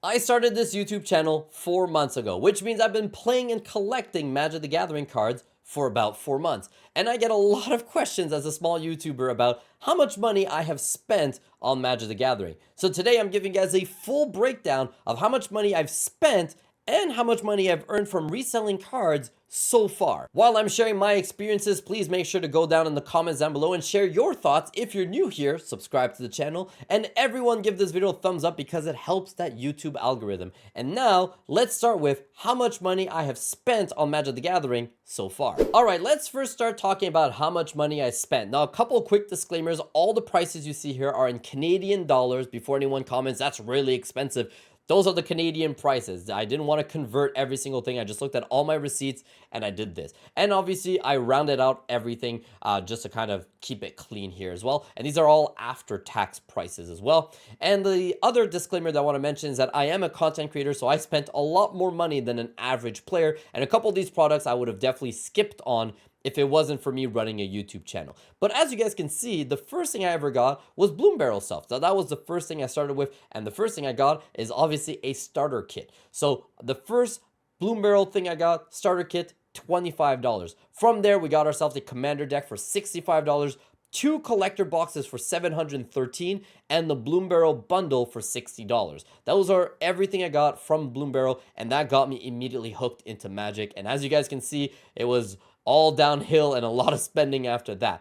I started this YouTube channel 4 months ago, which means I've been playing and collecting Magic the Gathering cards for about 4 months. And I get a lot of questions as a small YouTuber about how much money I have spent on Magic the Gathering. So today I'm giving you guys a full breakdown of how much money I've spent and how much money I've earned from reselling cards so far. While I'm sharing my experiences, please make sure to go down in the comments down below and share your thoughts. If you're new here, subscribe to the channel, and everyone give this video a thumbs up because it helps that YouTube algorithm. And now, let's start with how much money I have spent on Magic the Gathering so far. Alright, let's first start talking about how much money I spent. Now, a couple quick disclaimers. All the prices you see here are in Canadian dollars. Before anyone comments, that's really expensive. Those are the Canadian prices. I didn't want to convert every single thing. I just looked at all my receipts and I did this. And obviously I rounded out everything just to kind of keep it clean here as well. And these are all after tax prices as well. And the other disclaimer that I want to mention is that I am a content creator, so I spent a lot more money than an average player. And a couple of these products I would have definitely skipped on if it wasn't for me running a YouTube channel. But as you guys can see, the first thing I ever got was Bloom Barrel stuff. So that was the first thing I started with, and the first thing I got is obviously a starter kit. So the first Bloom Barrel thing I got, starter kit, $25. From there, we got ourselves a commander deck for $65, 2 collector boxes for $713, and the Bloom Barrel bundle for $60. Those are everything I got from Bloom Barrel, and that got me immediately hooked into Magic. And as you guys can see, it was all downhill and a lot of spending after that.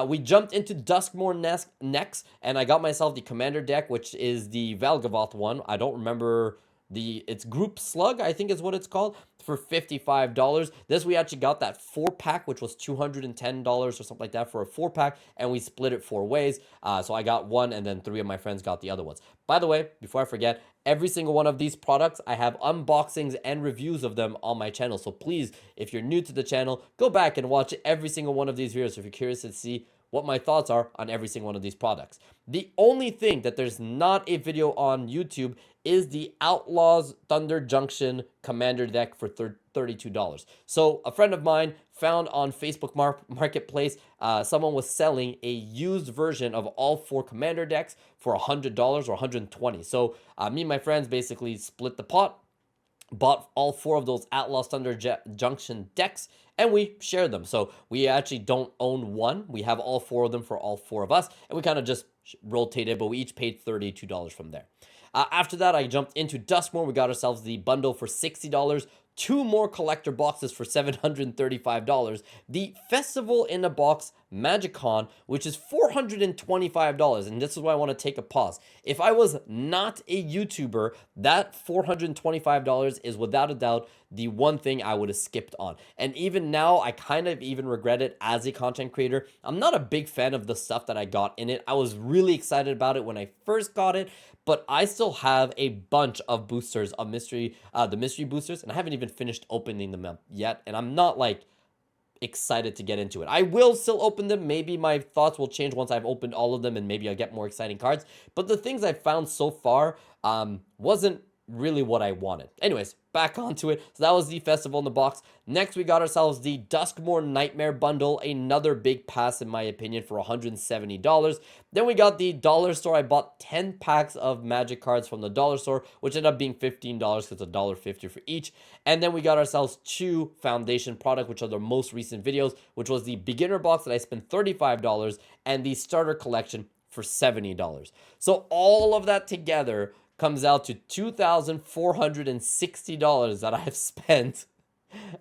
We jumped into Duskmourn next, and I got myself the commander deck, which is the Valgavoth one. I don't remember it's Group Slug, I think is what it's called, for $55. This we actually got that 4-pack, which was $210 or something like that for a 4-pack, and we split it 4 ways. So I got one, and then 3 of my friends got the other ones. By the way, before I forget, every single one of these products, I have unboxings and reviews of them on my channel. So please, if you're new to the channel, go back and watch every single one of these videos if you're curious to see what my thoughts are on every single one of these products. The only thing that there's not a video on YouTube is the Outlaws Thunder Junction Commander deck for $32. So a friend of mine found on Facebook Marketplace, someone was selling a used version of all 4 Commander decks for $100 or $120. So me and my friends basically split the pot, bought all 4 of those Outlaws Thunder Junction decks, and we share them. So we actually don't own one. We have all 4 of them for all 4 of us, and we kind of just rotated, but we each paid $32 from there. After that, I jumped into Duskmourn. We got ourselves the bundle for $60, 2 more collector boxes for $735, the Festival in a Box Magicon, which is $425, and this is why I want to take a pause. If I was not a YouTuber, that $425 is without a doubt the one thing I would have skipped on. And even now, I kind of even regret it as a content creator. I'm not a big fan of the stuff that I got in it. I was really excited about it when I first got it, but I still have a bunch of boosters of the mystery boosters, and I haven't even finished opening them up yet, and I'm not like excited to get into it. I will still open them. Maybe my thoughts will change once I've opened all of them, and maybe I'll get more exciting cards, but the things I've found so far wasn't really what I wanted. Anyways, back onto it. So that was the Festival in the Box. Next, we got ourselves the Duskmourn Nightmare bundle, another big pass in my opinion for $170. Then we got the dollar store. I bought 10 packs of Magic cards from the dollar store, which ended up being $15 because it's $1.50 for each. And then we got ourselves 2 foundation products, which are the most recent videos, which was the beginner box that I spent $35 and the starter collection for $70. So all of that together comes out to $2,460 that I have spent,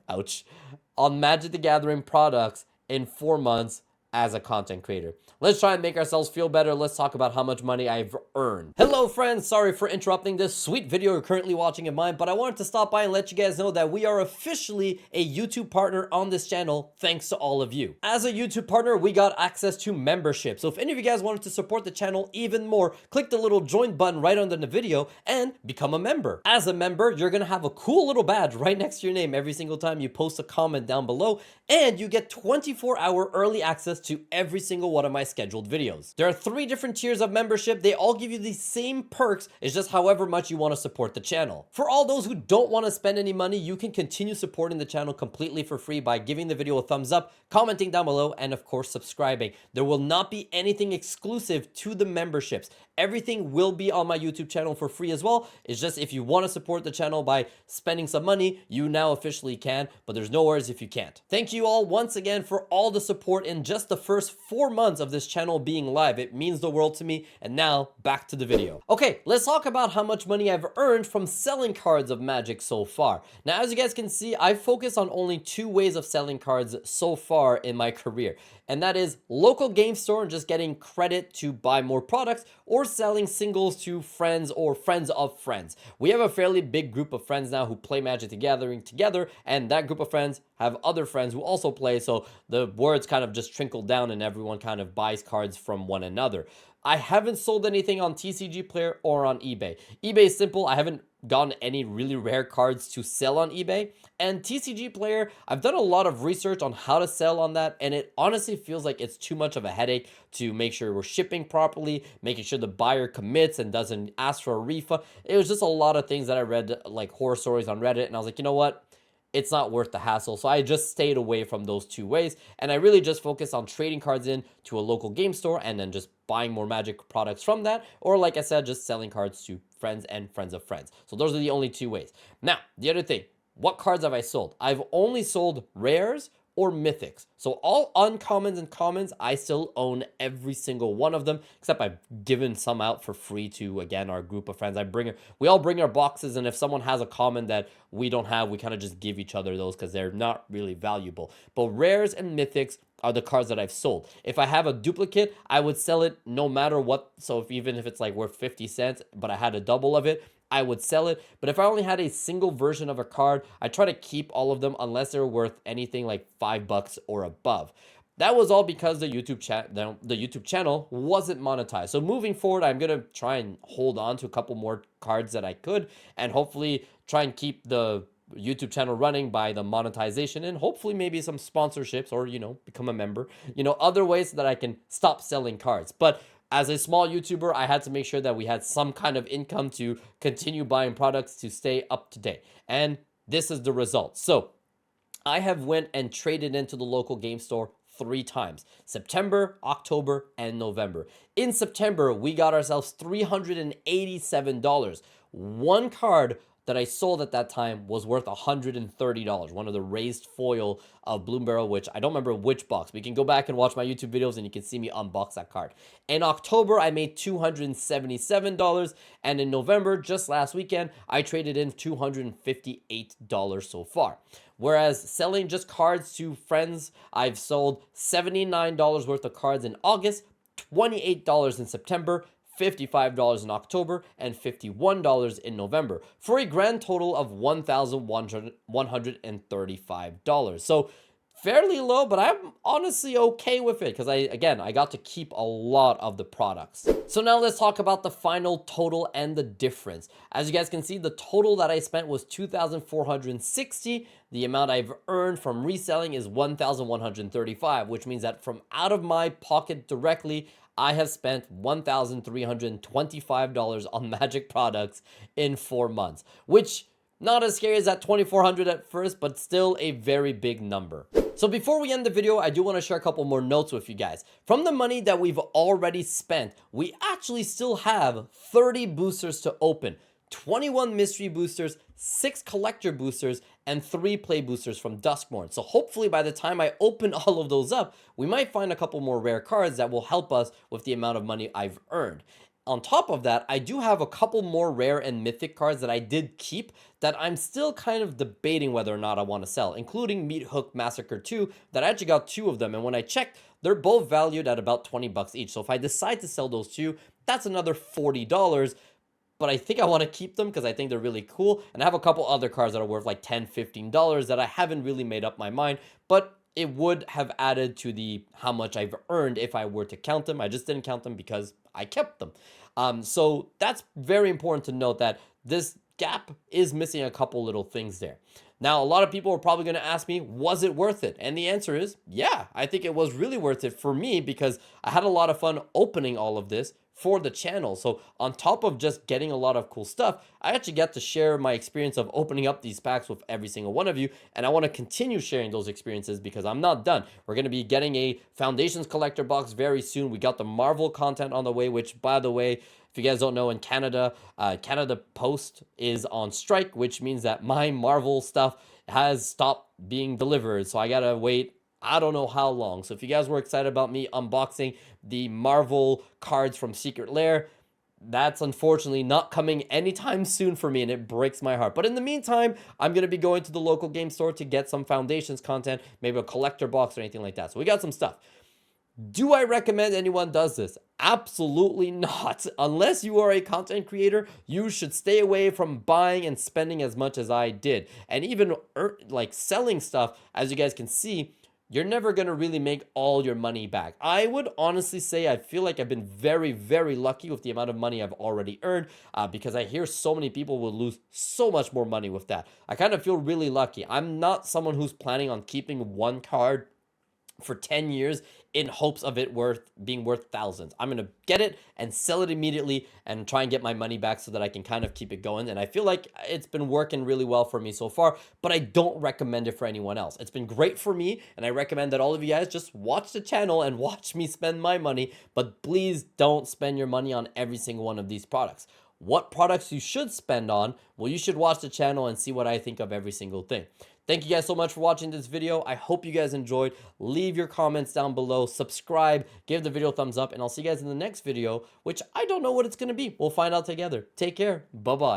ouch, on Magic the Gathering products in 4 months as a content creator. Let's try and make ourselves feel better. Let's talk about how much money I've earned. Hello friends, sorry for interrupting this sweet video you're currently watching of mine, but I wanted to stop by and let you guys know that we are officially a YouTube partner on this channel thanks to all of you. As a YouTube partner, we got access to membership. So if any of you guys wanted to support the channel even more, click the little join button right under the video and become a member. As a member, you're gonna have a cool little badge right next to your name every single time you post a comment down below, and you get 24-hour early access access to every single one of my scheduled videos. There are 3 different tiers of membership. They all give you the same perks. It's just however much you want to support the channel. For all those who don't want to spend any money, you can continue supporting the channel completely for free by giving the video a thumbs up, commenting down below, and of course subscribing. There will not be anything exclusive to the memberships. Everything will be on my YouTube channel for free as well. It's just if you want to support the channel by spending some money, you now officially can, but there's no worries if you can't. Thank you all once again for all the support in just the first 4 months of this channel being live. It means the world to me. And now back to the video. Okay, let's talk about how much money I've earned from selling cards of Magic so far. Now, as you guys can see, I've focused on only 2 ways of selling cards so far in my career. And that is local game store and just getting credit to buy more products, or selling singles to friends or friends of friends. We have a fairly big group of friends now who play Magic the Gathering together, and that group of friends have other friends who also play, so the words kind of just trickle down and everyone kind of buys cards from one another. I haven't sold anything on TCG Player or on eBay. eBay is simple. I haven't gotten any really rare cards to sell on eBay. And TCG Player, I've done a lot of research on how to sell on that, and it honestly feels like it's too much of a headache to make sure we're shipping properly, making sure the buyer commits and doesn't ask for a refund. It was just a lot of things that I read, like horror stories on Reddit, and I was like, you know what? It's not worth the hassle. So I just stayed away from those 2 ways. And I really just focused on trading cards in to a local game store and then just buying more Magic products from that. Or like I said, just selling cards to friends and friends of friends. So those are the only 2 ways. Now, the other thing, what cards have I sold? I've only sold rares or mythics. So all uncommons and commons, I still own every single one of them, except I've given some out for free to, again, our group of friends. We all bring our boxes, and if someone has a common that we don't have, we kind of just give each other those because they're not really valuable. But rares and mythics are the cards that I've sold. If I have a duplicate, I would sell it no matter what. So even if it's like worth 50 cents, but I had a double of it, I would sell it. But if I only had a single version of a card, I try to keep all of them unless they're worth anything like $5 or above. That was all because the YouTube channel wasn't monetized. So moving forward, I'm going to try and hold on to a couple more cards that I could, and hopefully try and keep the YouTube channel running by the monetization, and hopefully maybe some sponsorships, or, you know, become a member, you know, other ways that I can stop selling cards. But as a small YouTuber, I had to make sure that we had some kind of income to continue buying products to stay up to date. And this is the result. So I have went and traded into the local game store 3 times: September, October, and November. In September, we got ourselves $387. One card that I sold at that time was worth $130. One of the raised foil of Bloom Barrel, which I don't remember which box, but you can go back and watch my YouTube videos and you can see me unbox that card. In October, I made $277. And in November, just last weekend, I traded in $258 so far. Whereas selling just cards to friends, I've sold $79 worth of cards in August, $28 in September, $55 in October, and $51 in November, for a grand total of $1,135. So fairly low, but I'm honestly okay with it because I got to keep a lot of the products. So now let's talk about the final total and the difference. As you guys can see, the total that I spent was $2,460. The amount I've earned from reselling is $1,135, which means that from out of my pocket directly, I have spent $1,325 on Magic products in 4 months, which not as scary as that $2,400 at first, but still a very big number. So before we end the video, I do want to share a couple more notes with you guys. From the money that we've already spent, we actually still have 30 boosters to open. 21 mystery boosters, 6 collector boosters, and 3 play boosters from Duskmourn. So hopefully by the time I open all of those up, we might find a couple more rare cards that will help us with the amount of money I've earned. On top of that, I do have a couple more rare and mythic cards that I did keep that I'm still kind of debating whether or not I want to sell, including Meathook Massacre 2, that I actually got 2 of them, and when I checked, they're both valued at about 20 bucks each. So if I decide to sell those 2, that's another $40. But I think I want to keep them because I think they're really cool. And I have a couple other cards that are worth like $10, $15 that I haven't really made up my mind, but it would have added to the how much I've earned if I were to count them. I just didn't count them because I kept them. So that's very important to note, that this gap is missing a couple little things there. Now, a lot of people are probably going to ask me, was it worth it? And the answer is, yeah, I think it was really worth it for me because I had a lot of fun opening all of this for the channel. So on top of just getting a lot of cool stuff, I actually get to share my experience of opening up these packs with every single one of you. And I want to continue sharing those experiences because I'm not done. We're going to be getting a Foundations collector box very soon. We got the Marvel content on the way, which, by the way, if you guys don't know, in Canada, Canada Post is on strike, which means that my Marvel stuff has stopped being delivered. So I gotta wait, I don't know how long. So if you guys were excited about me unboxing the Marvel cards from Secret Lair, that's unfortunately not coming anytime soon for me, and it breaks my heart. But in the meantime, I'm going to be going to the local game store to get some Foundations content, maybe a collector box or anything like that. So we got some stuff. Do I recommend anyone does this? Absolutely not. Unless you are a content creator, you should stay away from buying and spending as much as I did. And even like selling stuff, as you guys can see, you're never going to really make all your money back. I would honestly say I feel like I've been very, very lucky with the amount of money I've already earned because I hear so many people will lose so much more money with that. I kind of feel really lucky. I'm not someone who's planning on keeping one card for 10 years in hopes of it being worth thousands. I'm going to get it and sell it immediately and try and get my money back so that I can kind of keep it going. And I feel like it's been working really well for me so far, but I don't recommend it for anyone else. It's been great for me, and I recommend that all of you guys just watch the channel and watch me spend my money, but please don't spend your money on every single one of these products. What products you should spend on? Well, you should watch the channel and see what I think of every single thing. Thank you guys so much for watching this video. I hope you guys enjoyed. Leave your comments down below, subscribe, give the video a thumbs up, and I'll see you guys in the next video, which I don't know what it's going to be. We'll find out together. Take care. Bye-bye.